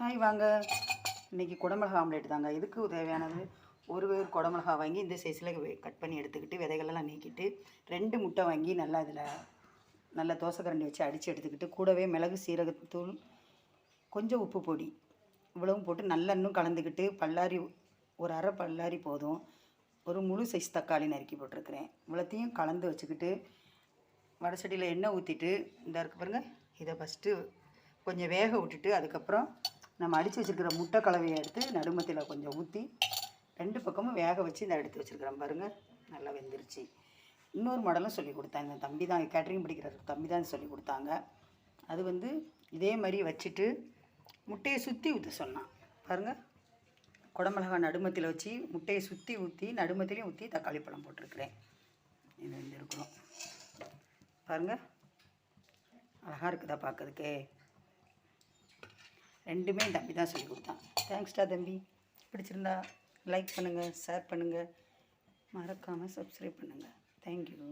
Hi வாங்க. இன்றைக்கி குடமிளகா ஆம்லேட் தாங்க. இதுக்கு தேவையானது ஒரு குடமிளகா வாங்கி இந்த சைஸில் கட் பண்ணி எடுத்துக்கிட்டு விதைகளெல்லாம் நீக்கிட்டு 2 முட்டை வாங்கி நல்லா இதில் நல்லா தோசைக்கரண்டி வச்சு அடித்து எடுத்துக்கிட்டு கூடவே மிளகு சீரகத்தூள் கொஞ்சம் உப்பு பொடி இவ்வளவும் போட்டு நல்லா இன்னும் கலந்துக்கிட்டு பல்லாரி ஒரு அரை பல்லாரி போதும், ஒரு முழு சைஸ் தக்காளி நறுக்கி போட்டிருக்கிறேன். இவ்வளோத்தையும் கலந்து வச்சுக்கிட்டு வடசட்டியில் எண்ணெய் ஊற்றிட்டு இந்த இருக்கு பாருங்கள், இதை ஃபஸ்ட்டு கொஞ்சம் வேக விட்டுட்டு அதுக்கப்புறம் நம்ம அடித்து வச்சுருக்கிற முட்டை கலவையை எடுத்து நடுமத்தில் கொஞ்சம் ஊற்றி 2 பக்கமும் வேக வச்சு இந்த எடுத்து வச்சுருக்கிறேன் பாருங்கள். நல்லா வெந்துருச்சு. இன்னொரு மாடலும் சொல்லி கொடுத்தேன். இந்த தம்பி தான் கேட்ரிங் படிக்கிற தம்பி தான் சொல்லி கொடுத்தாங்க. அது இதே மாதிரி வச்சுட்டு முட்டையை சுற்றி ஊற்ற சொன்னான் பாருங்கள். குடமிளகா நடுமத்தில் வச்சு முட்டையை சுற்றி ஊற்றி நடுமத்திலையும் ஊற்றி தக்காளி பழம் போட்டிருக்கிறேன். இது வெந்திருக்கிறோம் பாருங்கள். அழகாக இருக்குதா பார்க்கறதுக்கே. 2மே தம்பி தான் சொல்லி கொடுத்தான். தேங்க்ஸ்டா தம்பி. பிடிச்சிருந்தா லைக் பண்ணுங்கள், ஷேர் பண்ணுங்கள், மறக்காமல் சப்ஸ்கிரைப் பண்ணுங்கள். தேங்க்யூ.